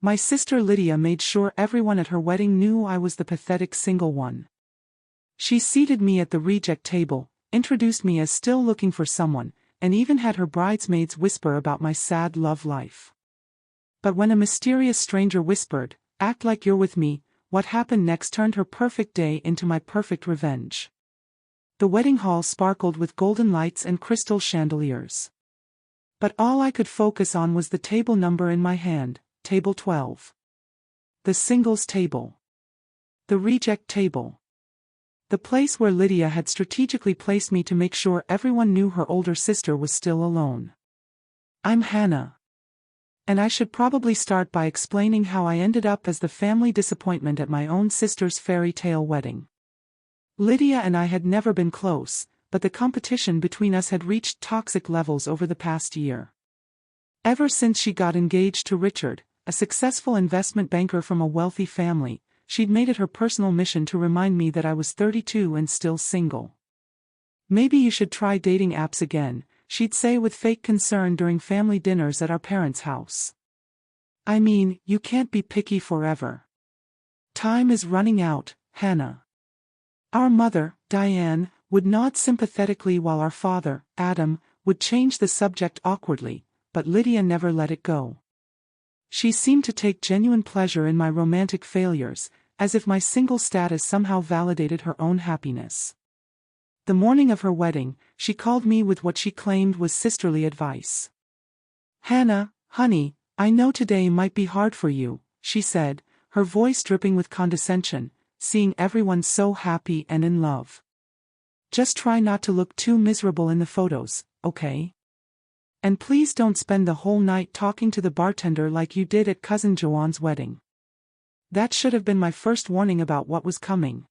My sister Lydia made sure everyone at her wedding knew I was the pathetic single one. She seated me at the reject table, introduced me as still looking for someone, and even had her bridesmaids whisper about my sad love life. But when a mysterious stranger whispered, "Act like you're with me," what happened next turned her perfect day into my perfect revenge. The wedding hall sparkled with golden lights and crystal chandeliers. But all I could focus on was the table number in my hand, table 12. The singles table. The reject table. The place where Lydia had strategically placed me to make sure everyone knew her older sister was still alone. I'm Hannah. And I should probably start by explaining how I ended up as the family disappointment at my own sister's fairy tale wedding. Lydia and I had never been close, but the competition between us had reached toxic levels over the past year. Ever since she got engaged to Richard, a successful investment banker from a wealthy family, she'd made it her personal mission to remind me that I was 32 and still single. "Maybe you should try dating apps again," she'd say with fake concern during family dinners at our parents' house. "I mean, you can't be picky forever. Time is running out, Hannah." Our mother, Diane, would nod sympathetically while our father, Adam, would change the subject awkwardly, but Lydia never let it go. She seemed to take genuine pleasure in my romantic failures, as if my single status somehow validated her own happiness. The morning of her wedding, she called me with what she claimed was sisterly advice. "Hannah, honey, I know today might be hard for you," she said, her voice dripping with condescension, seeing everyone so happy and in love. "Just try not to look too miserable in the photos, okay? And please don't spend the whole night talking to the bartender like you did at Cousin Joanne's wedding." That should have been my first warning about what was coming.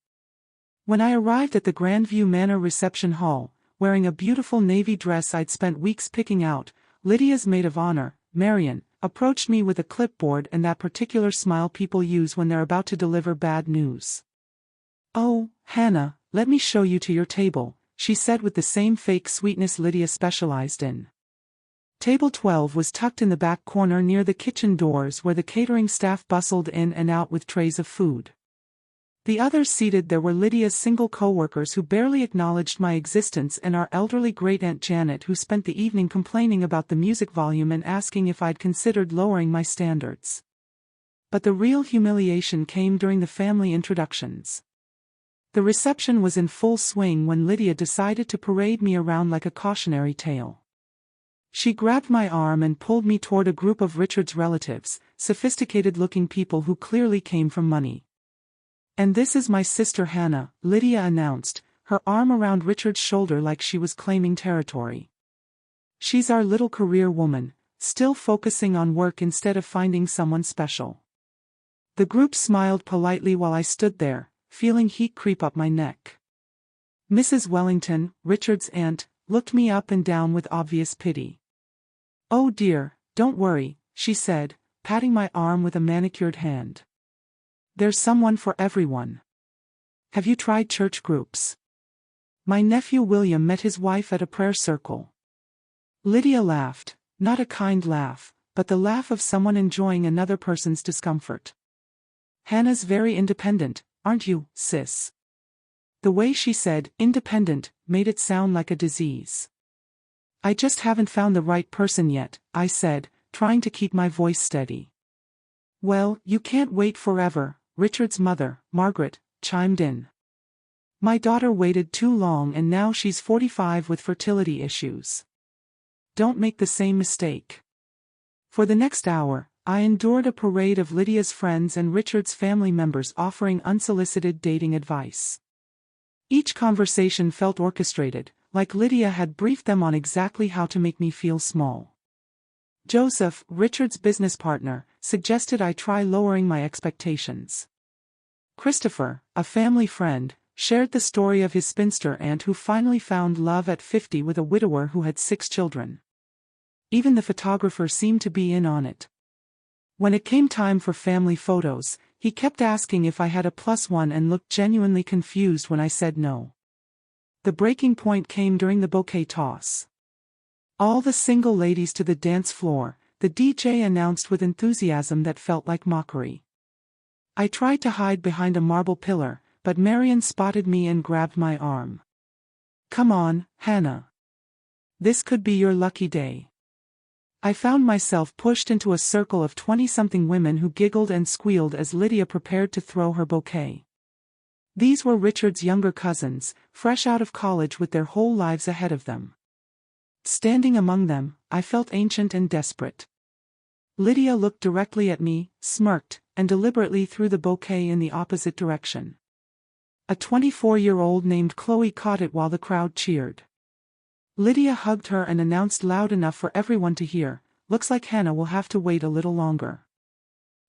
When I arrived at the Grandview Manor reception hall, wearing a beautiful navy dress I'd spent weeks picking out, Lydia's maid of honor, Marion, approached me with a clipboard and that particular smile people use when they're about to deliver bad news. "Oh, Hannah, let me show you to your table," she said with the same fake sweetness Lydia specialized in. Table 12 was tucked in the back corner near the kitchen doors where the catering staff bustled in and out with trays of food. The others seated there were Lydia's single co-workers who barely acknowledged my existence and our elderly great-aunt Janet who spent the evening complaining about the music volume and asking if I'd considered lowering my standards. But the real humiliation came during the family introductions. The reception was in full swing when Lydia decided to parade me around like a cautionary tale. She grabbed my arm and pulled me toward a group of Richard's relatives, sophisticated-looking people who clearly came from money. "And this is my sister Hannah," Lydia announced, her arm around Richard's shoulder like she was claiming territory. "She's our little career woman, still focusing on work instead of finding someone special." The group smiled politely while I stood there, feeling heat creep up my neck. Mrs. Wellington, Richard's aunt, looked me up and down with obvious pity. "Oh dear, don't worry," she said, patting my arm with a manicured hand. "There's someone for everyone. Have you tried church groups? My nephew William met his wife at a prayer circle." Lydia laughed, not a kind laugh, but the laugh of someone enjoying another person's discomfort. "Hannah's very independent, aren't you, sis?" The way she said independent made it sound like a disease. "I just haven't found the right person yet," I said, trying to keep my voice steady. "Well, you can't wait forever," Richard's mother, Margaret, chimed in. "My daughter waited too long and now she's 45 with fertility issues. Don't make the same mistake." For the next hour, I endured a parade of Lydia's friends and Richard's family members offering unsolicited dating advice. Each conversation felt orchestrated, like Lydia had briefed them on exactly how to make me feel small. Joseph, Richard's business partner, suggested I try lowering my expectations. Christopher, a family friend, shared the story of his spinster aunt who finally found love at 50 with a widower who had 6 children. Even the photographer seemed to be in on it. When it came time for family photos, he kept asking if I had a +1 and looked genuinely confused when I said no. The breaking point came during the bouquet toss. All the single ladies to the dance floor, the DJ announced with enthusiasm that felt like mockery. I tried to hide behind a marble pillar, but Marion spotted me and grabbed my arm. "Come on, Hannah. This could be your lucky day." I found myself pushed into a circle of 20-something women who giggled and squealed as Lydia prepared to throw her bouquet. These were Richard's younger cousins, fresh out of college with their whole lives ahead of them. Standing among them, I felt ancient and desperate. Lydia looked directly at me, smirked, and deliberately threw the bouquet in the opposite direction. A 24-year-old named Chloe caught it while the crowd cheered. Lydia hugged her and announced loud enough for everyone to hear, "Looks like Hannah will have to wait a little longer."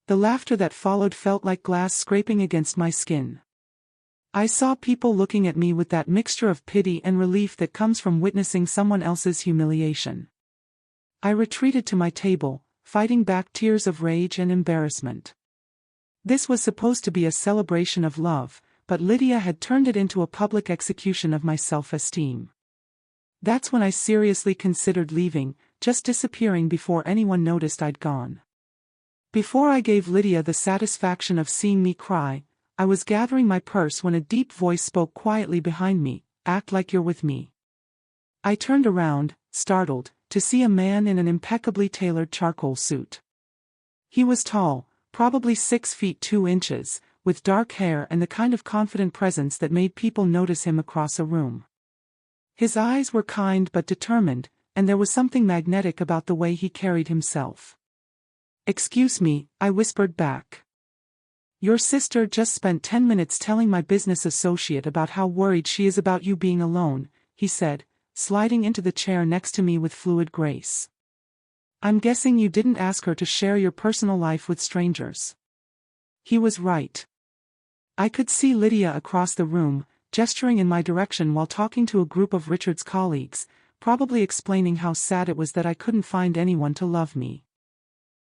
The laughter that followed felt like glass scraping against my skin. I saw people looking at me with that mixture of pity and relief that comes from witnessing someone else's humiliation. I retreated to my table, fighting back tears of rage and embarrassment. This was supposed to be a celebration of love, but Lydia had turned it into a public execution of my self-esteem. That's when I seriously considered leaving, just disappearing before anyone noticed I'd gone. Before I gave Lydia the satisfaction of seeing me cry, I was gathering my purse when a deep voice spoke quietly behind me, "Act like you're with me." I turned around, startled, to see a man in an impeccably tailored charcoal suit. He was tall, probably 6 feet 2 inches, with dark hair and the kind of confident presence that made people notice him across a room. His eyes were kind but determined, and there was something magnetic about the way he carried himself. "Excuse me," I whispered back. "Your sister just spent 10 minutes telling my business associate about how worried she is about you being alone," he said, sliding into the chair next to me with fluid grace. "I'm guessing you didn't ask her to share your personal life with strangers." He was right. I could see Lydia across the room, gesturing in my direction while talking to a group of Richard's colleagues, probably explaining how sad it was that I couldn't find anyone to love me.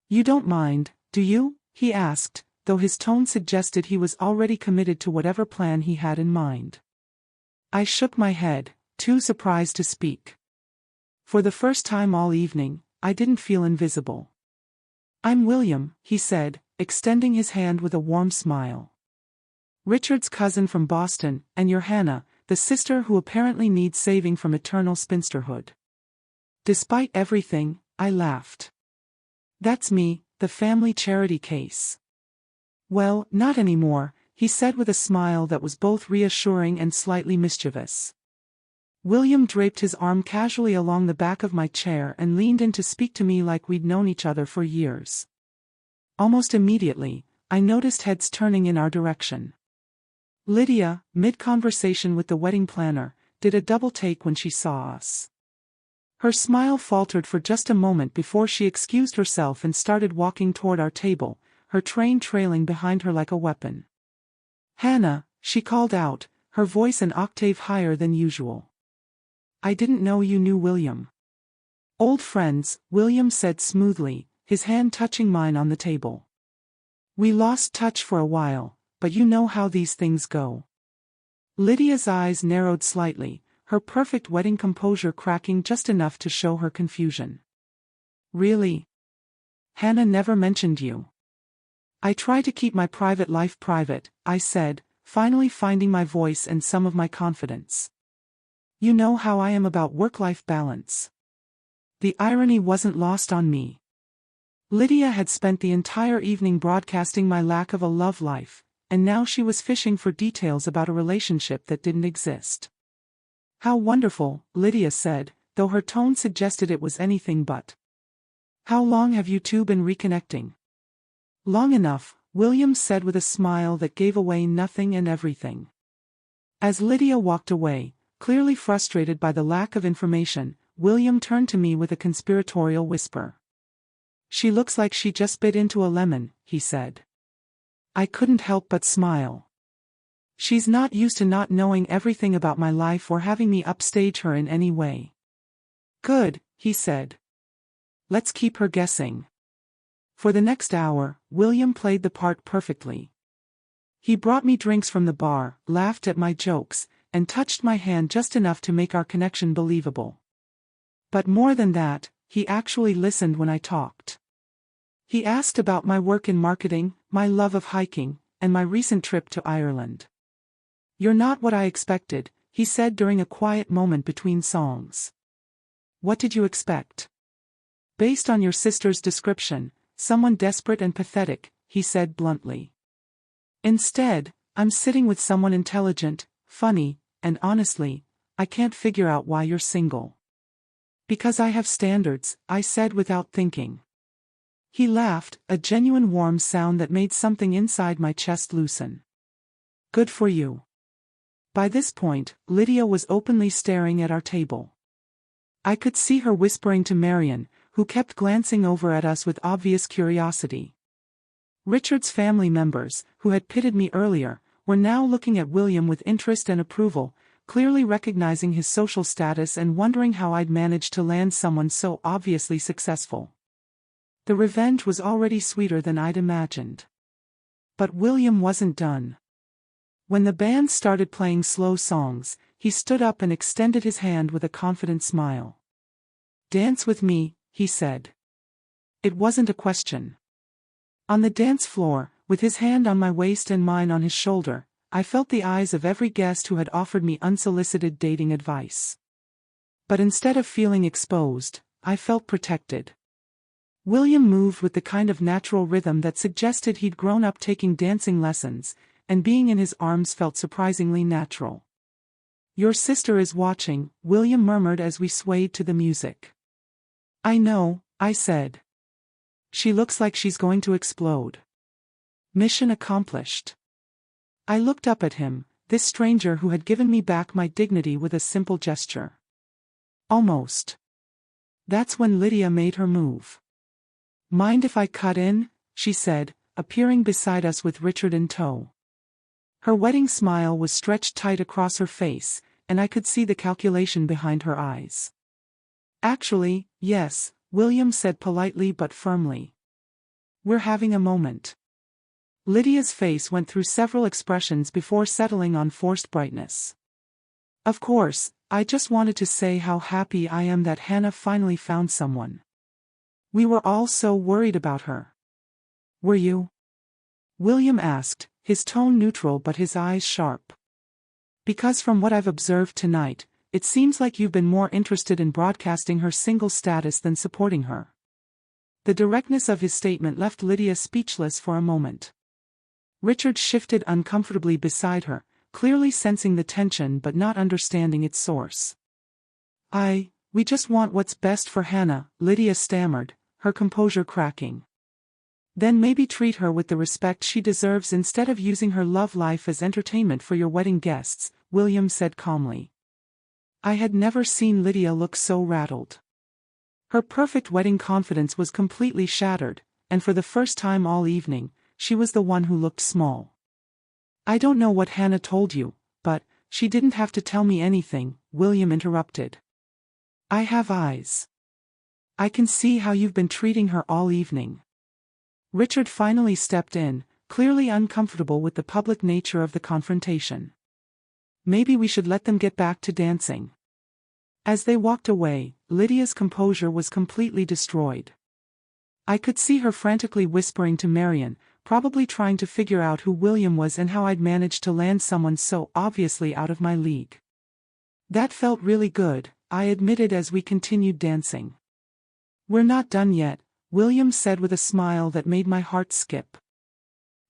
"You don't mind, do you?" he asked, though his tone suggested he was already committed to whatever plan he had in mind. I shook my head, too surprised to speak. For the first time all evening, I didn't feel invisible. "I'm William," he said, extending his hand with a warm smile. "Richard's cousin from Boston, and you're Hannah, the sister who apparently needs saving from eternal spinsterhood." Despite everything, I laughed. "That's me, the family charity case." "Well, not anymore," he said with a smile that was both reassuring and slightly mischievous. William draped his arm casually along the back of my chair and leaned in to speak to me like we'd known each other for years. Almost immediately, I noticed heads turning in our direction. Lydia, mid-conversation with the wedding planner, did a double take when she saw us. Her smile faltered for just a moment before she excused herself and started walking toward our table, her train trailing behind her like a weapon. "Hannah," she called out, her voice an octave higher than usual. "I didn't know you knew William." "Old friends," William said smoothly, his hand touching mine on the table. "We lost touch for a while, but you know how these things go." Lydia's eyes narrowed slightly, her perfect wedding composure cracking just enough to show her confusion. "Really? Hannah never mentioned you." "I try to keep my private life private," I said, finally finding my voice and some of my confidence. "You know how I am about work-life balance." The irony wasn't lost on me. Lydia had spent the entire evening broadcasting my lack of a love life, and now she was fishing for details about a relationship that didn't exist. "How wonderful," Lydia said, though her tone suggested it was anything but. "How long have you two been reconnecting?" "Long enough," William said with a smile that gave away nothing and everything. As Lydia walked away, clearly frustrated by the lack of information, William turned to me with a conspiratorial whisper. "She looks like she just bit into a lemon," he said. I couldn't help but smile. She's not used to not knowing everything about my life or having me upstage her in any way. "Good," he said. "Let's keep her guessing." For the next hour, William played the part perfectly. He brought me drinks from the bar, laughed at my jokes, and touched my hand just enough to make our connection believable. But more than that, he actually listened when I talked. He asked about my work in marketing, my love of hiking, and my recent trip to Ireland. "You're not what I expected," he said during a quiet moment between songs. "What did you expect?" "Based on your sister's description, someone desperate and pathetic," he said bluntly. "Instead, I'm sitting with someone intelligent, funny, and honestly, I can't figure out why you're single." "Because I have standards," I said without thinking. He laughed, a genuine warm sound that made something inside my chest loosen. "Good for you." By this point, Lydia was openly staring at our table. I could see her whispering to Marion, who kept glancing over at us with obvious curiosity. Richard's family members, who had pitted me earlier, were now looking at William with interest and approval, clearly recognizing his social status and wondering how I'd managed to land someone so obviously successful. The revenge was already sweeter than I'd imagined. But William wasn't done. When the band started playing slow songs, he stood up and extended his hand with a confident smile. "Dance with me," he said. It wasn't a question. On the dance floor, with his hand on my waist and mine on his shoulder, I felt the eyes of every guest who had offered me unsolicited dating advice. But instead of feeling exposed, I felt protected. William moved with the kind of natural rhythm that suggested he'd grown up taking dancing lessons, and being in his arms felt surprisingly natural. "Your sister is watching," William murmured as we swayed to the music. "I know," I said. "She looks like she's going to explode." Mission accomplished. I looked up at him, this stranger who had given me back my dignity with a simple gesture. "Almost." That's when Lydia made her move. "Mind if I cut in?" she said, appearing beside us with Richard in tow. Her wedding smile was stretched tight across her face, and I could see the calculation behind her eyes. "Actually, yes," William said politely but firmly. "We're having a moment." Lydia's face went through several expressions before settling on forced brightness. "Of course, I just wanted to say how happy I am that Hannah finally found someone. We were all so worried about her." "Were you?" William asked, his tone neutral but his eyes sharp. "Because from what I've observed tonight, it seems like you've been more interested in broadcasting her single status than supporting her." The directness of his statement left Lydia speechless for a moment. Richard shifted uncomfortably beside her, clearly sensing the tension but not understanding its source. We just want what's best for Hannah," Lydia stammered, her composure cracking. "Then maybe treat her with the respect she deserves instead of using her love life as entertainment for your wedding guests," William said calmly. I had never seen Lydia look so rattled. Her perfect wedding confidence was completely shattered, and for the first time all evening, she was the one who looked small. "I don't know what Hannah told you, but she didn't have to tell me anything," William interrupted. "I have eyes. I can see how you've been treating her all evening." Richard finally stepped in, clearly uncomfortable with the public nature of the confrontation. "Maybe we should let them get back to dancing." As they walked away, Lydia's composure was completely destroyed. I could see her frantically whispering to Marion, probably trying to figure out who William was and how I'd managed to land someone so obviously out of my league. "That felt really good," I admitted as we continued dancing. "We're not done yet," William said with a smile that made my heart skip.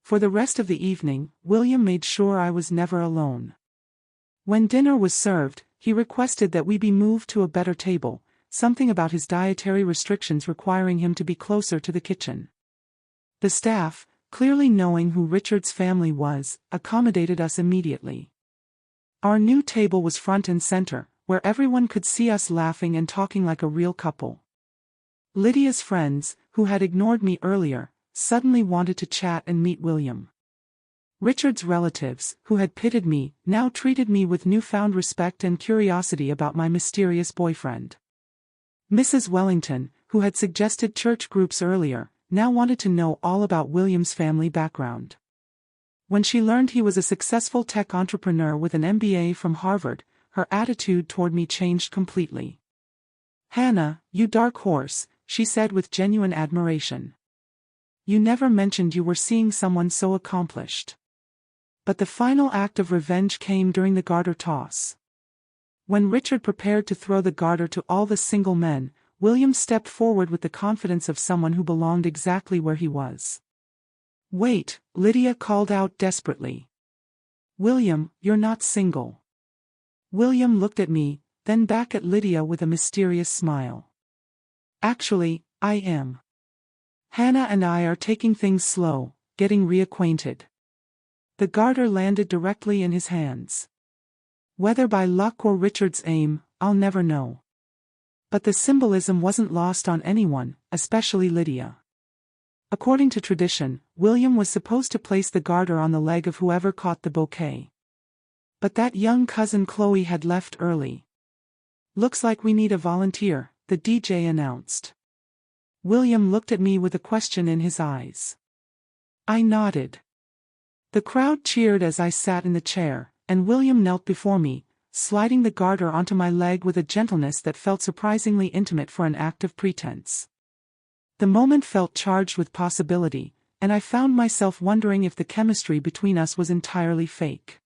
For the rest of the evening, William made sure I was never alone. When dinner was served, he requested that we be moved to a better table, something about his dietary restrictions requiring him to be closer to the kitchen. The staff, clearly knowing who Richard's family was, accommodated us immediately. Our new table was front and center, where everyone could see us laughing and talking like a real couple. Lydia's friends, who had ignored me earlier, suddenly wanted to chat and meet William. Richard's relatives, who had pitted me, now treated me with newfound respect and curiosity about my mysterious boyfriend. Mrs. Wellington, who had suggested church groups earlier, now wanted to know all about William's family background. When she learned he was a successful tech entrepreneur with an MBA from Harvard, her attitude toward me changed completely. "Hannah, you dark horse," she said with genuine admiration. "You never mentioned you were seeing someone so accomplished." But the final act of revenge came during the garter toss. When Richard prepared to throw the garter to all the single men, William stepped forward with the confidence of someone who belonged exactly where he was. "Wait," Lydia called out desperately. "William, you're not single." William looked at me, then back at Lydia with a mysterious smile. "Actually, I am. Hannah and I are taking things slow, getting reacquainted." The garter landed directly in his hands. Whether by luck or Richard's aim, I'll never know. But the symbolism wasn't lost on anyone, especially Lydia. According to tradition, William was supposed to place the garter on the leg of whoever caught the bouquet. But that young cousin Chloe had left early. "Looks like we need a volunteer," the DJ announced. William looked at me with a question in his eyes. I nodded. The crowd cheered as I sat in the chair, and William knelt before me, sliding the garter onto my leg with a gentleness that felt surprisingly intimate for an act of pretense. The moment felt charged with possibility, and I found myself wondering if the chemistry between us was entirely fake.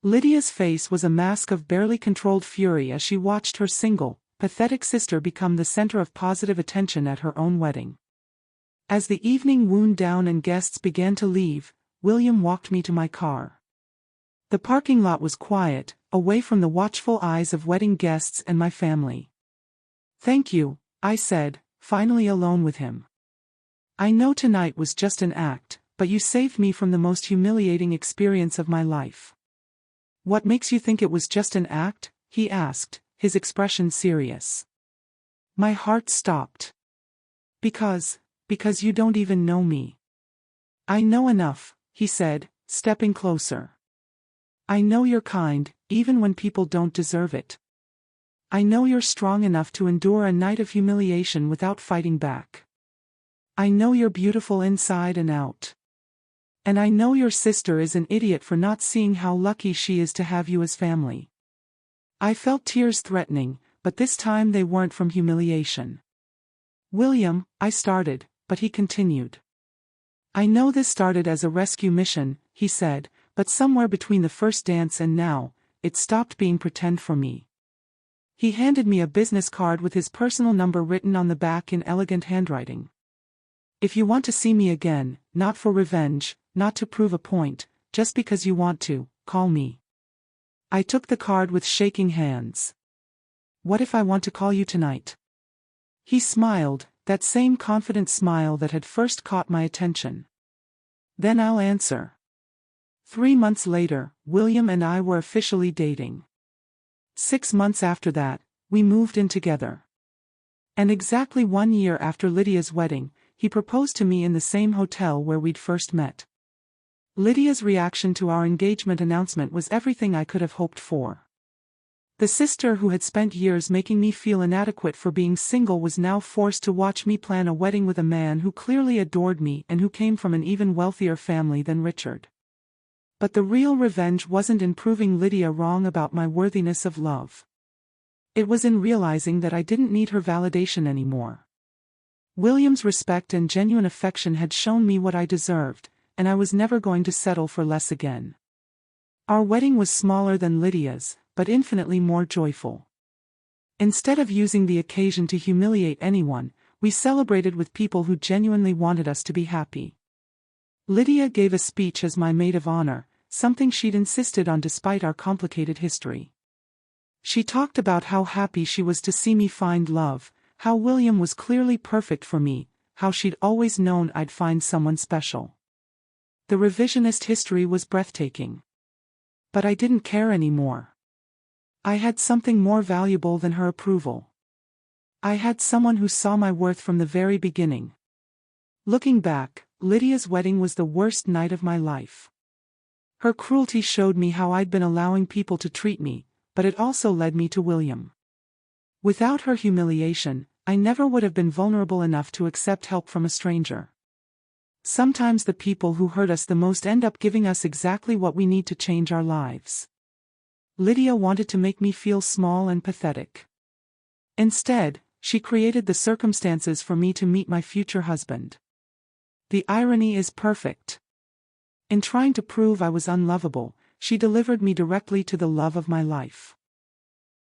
Lydia's face was a mask of barely controlled fury as she watched her single, pathetic sister become the center of positive attention at her own wedding. As the evening wound down and guests began to leave, William walked me to my car. The parking lot was quiet, away from the watchful eyes of wedding guests and my family. "Thank you," I said, finally alone with him. "I know tonight was just an act, but you saved me from the most humiliating experience of my life." "What makes you think it was just an act?" he asked, his expression serious. My heart stopped. Because you don't even know me." "I know enough," he said, stepping closer. "I know you're kind, even when people don't deserve it. I know you're strong enough to endure a night of humiliation without fighting back. I know you're beautiful inside and out. And I know your sister is an idiot for not seeing how lucky she is to have you as family." I felt tears threatening, but this time they weren't from humiliation. "William," I started, but he continued. "I know this started as a rescue mission," he said, "but somewhere between the first dance and now, it stopped being pretend for me." He handed me a business card with his personal number written on the back in elegant handwriting. "If you want to see me again, not for revenge, not to prove a point, just because you want to, call me." I took the card with shaking hands. "What if I want to call you tonight?" He smiled, that same confident smile that had first caught my attention. "Then I'll answer." 3 months later, William and I were officially dating. 6 months after that, we moved in together. And exactly 1 year after Lydia's wedding, he proposed to me in the same hotel where we'd first met. Lydia's reaction to our engagement announcement was everything I could have hoped for. The sister who had spent years making me feel inadequate for being single was now forced to watch me plan a wedding with a man who clearly adored me and who came from an even wealthier family than Richard. But the real revenge wasn't in proving Lydia wrong about my worthiness of love. It was in realizing that I didn't need her validation anymore. William's respect and genuine affection had shown me what I deserved, and I was never going to settle for less again. Our wedding was smaller than Lydia's, but infinitely more joyful. Instead of using the occasion to humiliate anyone, we celebrated with people who genuinely wanted us to be happy. Lydia gave a speech as my maid of honor, something she'd insisted on despite our complicated history. She talked about how happy she was to see me find love, how William was clearly perfect for me, how she'd always known I'd find someone special. The revisionist history was breathtaking. But I didn't care anymore. I had something more valuable than her approval. I had someone who saw my worth from the very beginning. Looking back, Lydia's wedding was the worst night of my life. Her cruelty showed me how I'd been allowing people to treat me, but it also led me to William. Without her humiliation, I never would have been vulnerable enough to accept help from a stranger. Sometimes the people who hurt us the most end up giving us exactly what we need to change our lives. Lydia wanted to make me feel small and pathetic. Instead, she created the circumstances for me to meet my future husband. The irony is perfect. In trying to prove I was unlovable, she delivered me directly to the love of my life.